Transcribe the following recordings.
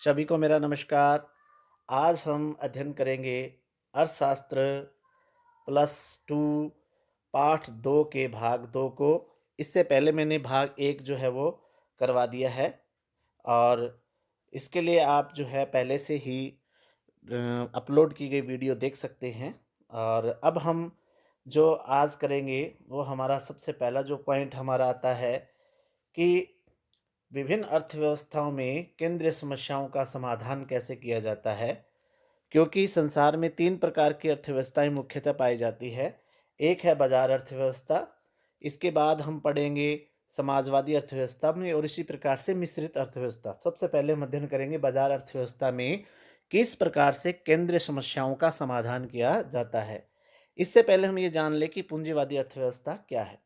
सभी को मेरा नमस्कार। आज हम अध्ययन करेंगे अर्थशास्त्र प्लस 2 पाठ 2 के भाग 2 को। इससे पहले मैंने भाग 1 जो है वो करवा दिया है और इसके लिए आप जो है पहले से ही अपलोड की गई वीडियो देख सकते हैं। और अब हम जो आज करेंगे वो हमारा सबसे पहला जो पॉइंट हमारा आता है कि विभिन्न अर्थव्यवस्थाओं में केंद्रीय समस्याओं का समाधान कैसे किया जाता है। क्योंकि संसार में 3 प्रकार की अर्थव्यवस्थाएं मुख्यतः पाई जाती है। एक है बाजार अर्थव्यवस्था, इसके बाद हम पढ़ेंगे समाजवादी अर्थव्यवस्था में और इसी प्रकार से मिश्रित अर्थव्यवस्था। सबसे पहले हम अध्ययन करेंगे बाजार अर्थव्यवस्था में किस प्रकार से केंद्रीय समस्याओं का समाधान किया जाता है। इससे पहले हम ये जान लें कि पूंजीवादी अर्थव्यवस्था क्या है।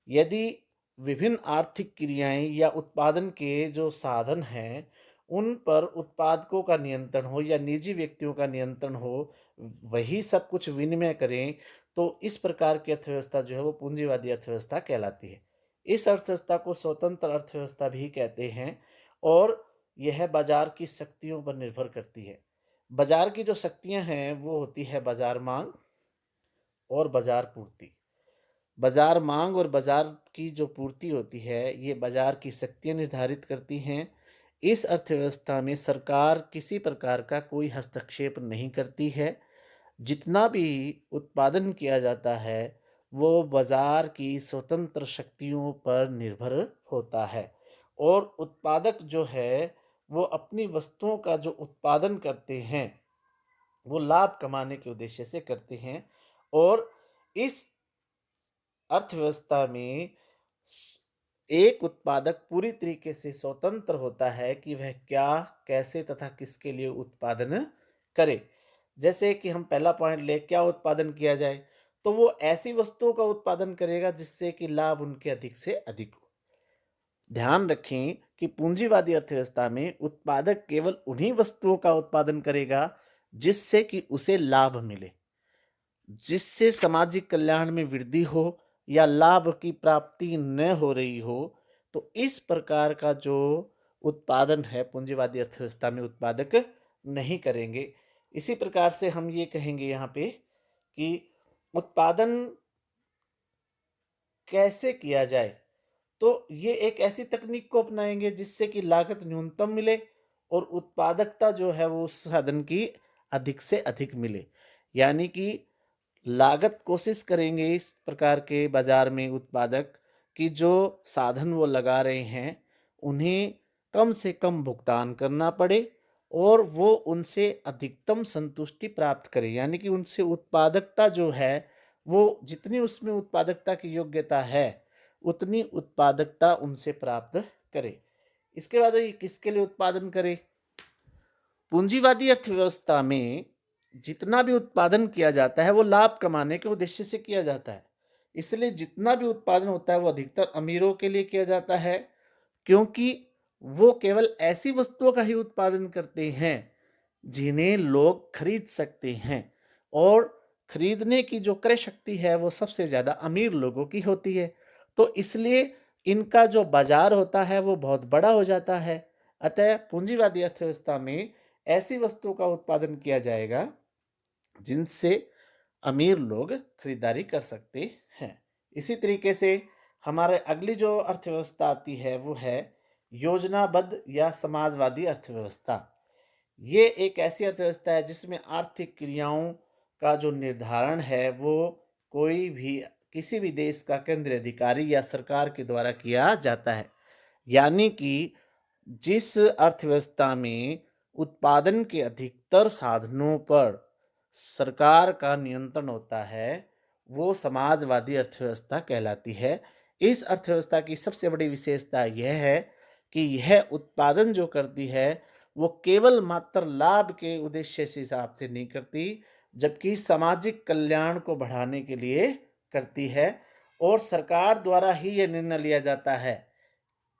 यदि विभिन्न आर्थिक क्रियाएं या उत्पादन के जो साधन हैं उन पर उत्पादकों का नियंत्रण हो या निजी व्यक्तियों का नियंत्रण हो, वही सब कुछ विनिमय करें, तो इस प्रकार की अर्थव्यवस्था जो है वो पूंजीवादी अर्थव्यवस्था कहलाती है। इस अर्थव्यवस्था को स्वतंत्र अर्थव्यवस्था भी कहते हैं और यह बाजार की शक्तियों पर निर्भर करती है। बाजार की जो शक्तियां हैं वो होती है बाजार मांग और बाजार पूर्ति। बाजार मांग और बाजार की जो पूर्ति होती है ये बाजार की शक्तियाँ निर्धारित करती हैं। इस अर्थव्यवस्था में सरकार किसी प्रकार का कोई हस्तक्षेप नहीं करती है। जितना भी उत्पादन किया जाता है वो बाजार की स्वतंत्र शक्तियों पर निर्भर होता है और उत्पादक जो है वो अपनी वस्तुओं का जो उत्पादन करते हैं वो लाभ कमाने के उद्देश्य से करते हैं। और इस अर्थव्यवस्था में एक उत्पादक पूरी तरीके से स्वतंत्र होता है कि वह क्या, कैसे तथा किसके लिए उत्पादन करे। जैसे कि हम पहला पॉइंट ले, क्या उत्पादन किया जाए, तो वो ऐसी वस्तुओं का उत्पादन करेगा जिससे कि लाभ उनके अधिक से अधिक हो। ध्यान रखें कि पूंजीवादी अर्थव्यवस्था में उत्पादक केवल उन्हीं वस्तुओं का उत्पादन करेगा जिससे कि उसे लाभ मिले, जिससे सामाजिक कल्याण में वृद्धि हो या लाभ की प्राप्ति न हो रही हो। तो इस प्रकार का जो उत्पादन है पूंजीवादी अर्थव्यवस्था में उत्पादक नहीं करेंगे। इसी प्रकार से हम ये कहेंगे यहाँ पे कि उत्पादन कैसे किया जाए, तो ये एक ऐसी तकनीक को अपनाएंगे जिससे कि लागत न्यूनतम मिले और उत्पादकता जो है वो उस साधन की अधिक से अधिक मिले। यानी कि लागत कोशिश करेंगे इस प्रकार के बाजार में उत्पादक कि जो साधन वो लगा रहे हैं उन्हें कम से कम भुगतान करना पड़े और वो उनसे अधिकतम संतुष्टि प्राप्त करें। यानी कि उनसे उत्पादकता जो है वो जितनी उसमें उत्पादकता की योग्यता है उतनी उत्पादकता उनसे प्राप्त करे। इसके बाद ये किसके लिए उत्पादन करे। पूंजीवादी अर्थव्यवस्था में जितना भी उत्पादन किया जाता है वो लाभ कमाने के उद्देश्य से किया जाता है। इसलिए जितना भी उत्पादन होता है वो अधिकतर अमीरों के लिए किया जाता है, क्योंकि वो केवल ऐसी वस्तुओं का ही उत्पादन करते हैं जिन्हें लोग खरीद सकते हैं और खरीदने की जो क्रय शक्ति है वो सबसे ज़्यादा अमीर लोगों की होती है। तो इसलिए इनका जो बाजार होता है वो बहुत बड़ा हो जाता है। अतः पूंजीवादी अर्थव्यवस्था में ऐसी वस्तुओं का उत्पादन किया जाएगा जिनसे अमीर लोग खरीदारी कर सकते हैं। इसी तरीके से हमारे अगली जो अर्थव्यवस्था आती है वो है योजनाबद्ध या समाजवादी अर्थव्यवस्था। ये एक ऐसी अर्थव्यवस्था है जिसमें आर्थिक क्रियाओं का जो निर्धारण है वो कोई भी किसी भी देश का केंद्रीय अधिकारी या सरकार के द्वारा किया जाता है। यानी कि जिस अर्थव्यवस्था में उत्पादन के अधिकतर साधनों पर सरकार का नियंत्रण होता है वो समाजवादी अर्थव्यवस्था कहलाती है। इस अर्थव्यवस्था की सबसे बड़ी विशेषता यह है कि यह उत्पादन जो करती है वो केवल मात्र लाभ के उद्देश्य से हिसाब से नहीं करती, जबकि सामाजिक कल्याण को बढ़ाने के लिए करती है। और सरकार द्वारा ही यह निर्णय लिया जाता है,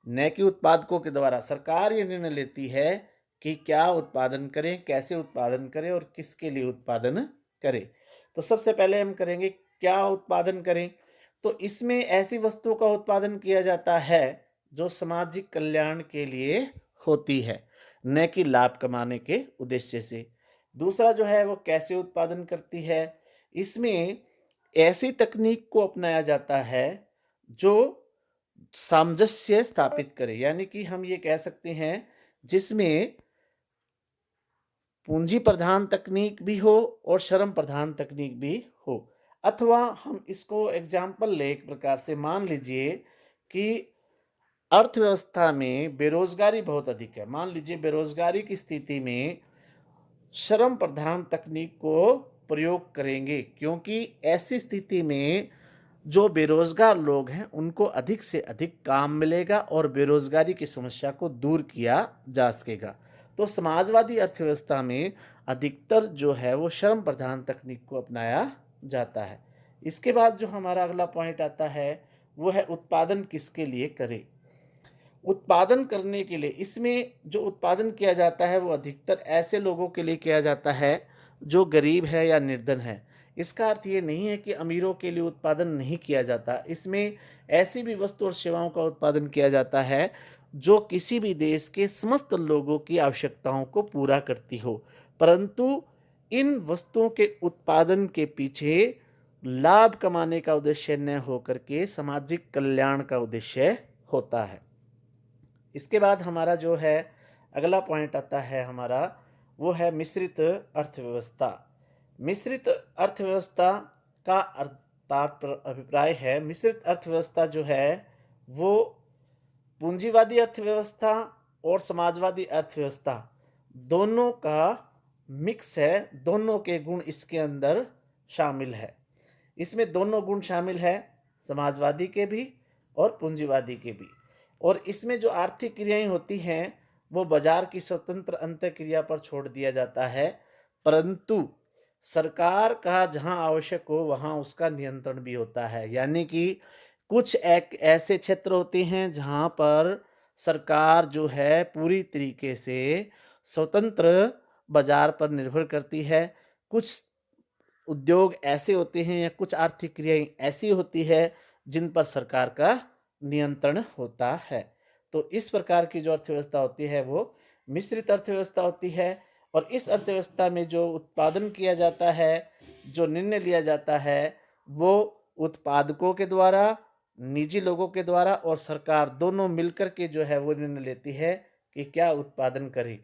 न कि उत्पादकों के द्वारा। सरकार ये निर्णय लेती है कि क्या उत्पादन करें, कैसे उत्पादन करें और किसके लिए उत्पादन करें। तो सबसे पहले हम करेंगे क्या उत्पादन करें। तो इसमें ऐसी वस्तुओं का उत्पादन किया जाता है जो सामाजिक कल्याण के लिए होती है। न कि लाभ कमाने के उद्देश्य से। दूसरा जो है वो कैसे उत्पादन करती है, इसमें ऐसी तकनीक को अपनाया जाता है जो सामंजस्य स्थापित करे, यानी कि हम ये कह सकते हैं जिसमें पूंजी प्रधान तकनीक भी हो और श्रम प्रधान तकनीक भी हो। अथवा हम इसको एग्जाम्पल ले, एक प्रकार से मान लीजिए कि अर्थव्यवस्था में बेरोजगारी बहुत अधिक है। मान लीजिए बेरोजगारी की स्थिति में श्रम प्रधान तकनीक को प्रयोग करेंगे, क्योंकि ऐसी स्थिति में जो बेरोजगार लोग हैं उनको अधिक से अधिक काम मिलेगा और बेरोजगारी की समस्या को दूर किया जा सकेगा। तो समाजवादी अर्थव्यवस्था में अधिकतर जो है वो श्रम प्रधान तकनीक को अपनाया जाता है। इसके बाद जो हमारा अगला पॉइंट आता है वो है उत्पादन किसके लिए करें। उत्पादन करने के लिए, इसमें जो उत्पादन किया जाता है वो अधिकतर ऐसे लोगों के लिए किया जाता है जो गरीब है या निर्धन है। इसका अर्थ ये नहीं है कि अमीरों के लिए उत्पादन नहीं किया जाता। इसमें ऐसी भी वस्तु और सेवाओं का उत्पादन किया जाता है जो किसी भी देश के समस्त लोगों की आवश्यकताओं को पूरा करती हो, परंतु इन वस्तुओं के उत्पादन के पीछे लाभ कमाने का उद्देश्य न होकर के सामाजिक कल्याण का उद्देश्य होता है। इसके बाद हमारा जो है अगला पॉइंट आता है हमारा, वो है मिश्रित अर्थव्यवस्था। मिश्रित अर्थव्यवस्था का अभिप्राय है, मिश्रित अर्थव्यवस्था जो है वो पूंजीवादी अर्थव्यवस्था और समाजवादी अर्थव्यवस्था दोनों का मिक्स है, दोनों के गुण इसके अंदर शामिल है। इसमें दोनों गुण शामिल है, समाजवादी के भी और पूंजीवादी के भी। और इसमें जो आर्थिक क्रियाएं होती हैं वो बाजार की स्वतंत्र अंतःक्रिया पर छोड़ दिया जाता है, परंतु सरकार का जहां आवश्यक हो वहां उसका नियंत्रण भी होता है। यानी कि कुछ एक ऐसे क्षेत्र होते हैं जहां पर सरकार जो है पूरी तरीके से स्वतंत्र बाजार पर निर्भर करती है। कुछ उद्योग ऐसे होते हैं या कुछ आर्थिक क्रियाएं ऐसी होती है जिन पर सरकार का नियंत्रण होता है। तो इस प्रकार की जो अर्थव्यवस्था होती है वो मिश्रित अर्थव्यवस्था होती है। और इस अर्थव्यवस्था में जो उत्पादन किया जाता है, जो निर्णय लिया जाता है, वो उत्पादकों के द्वारा, निजी लोगों के द्वारा और सरकार दोनों मिलकर के जो है वो निर्णय लेती है कि क्या उत्पादन करें।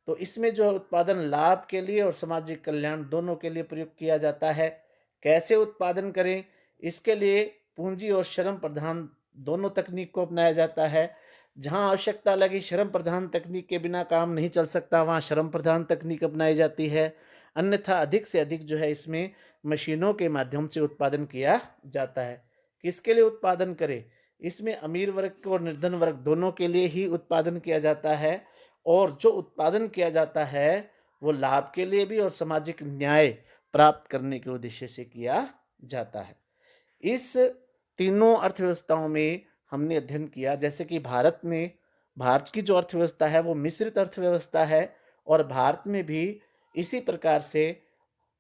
तो इसमें जो उत्पादन लाभ के लिए और सामाजिक कल्याण दोनों के लिए प्रयोग किया जाता है। कैसे उत्पादन करें, इसके लिए पूंजी और श्रम प्रधान दोनों तकनीक को अपनाया जाता है। जहां आवश्यकता लगी श्रम प्रधान तकनीक के बिना काम नहीं चल सकता, वहां श्रम प्रधान तकनीक अपनाई जाती है। अन्यथा अधिक से अधिक जो है इसमें मशीनों के माध्यम से उत्पादन किया जाता है। किसके लिए उत्पादन करें, इसमें अमीर वर्ग और निर्धन वर्ग दोनों के लिए ही उत्पादन किया जाता है। और जो उत्पादन किया जाता है वो लाभ के लिए भी और सामाजिक न्याय प्राप्त करने के उद्देश्य से किया जाता है। इस तीनों अर्थव्यवस्थाओं में हमने अध्ययन किया, जैसे कि भारत की जो अर्थव्यवस्था है वो मिश्रित अर्थव्यवस्था है और भारत में भी इसी प्रकार से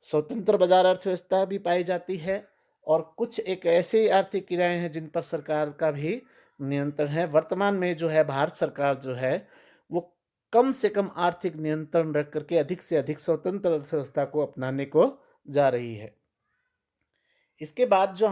स्वतंत्र बाजार अर्थव्यवस्था भी पाई जाती है और कुछ एक ऐसे आर्थिक क्रियाएं हैं जिन पर सरकार का भी नियंत्रण है। वर्तमान में जो है भारत सरकार जो है वो कम से कम आर्थिक नियंत्रण रख करके अधिक से अधिक स्वतंत्र अर्थव्यवस्था को अपनाने को जा रही है। इसके बाद जो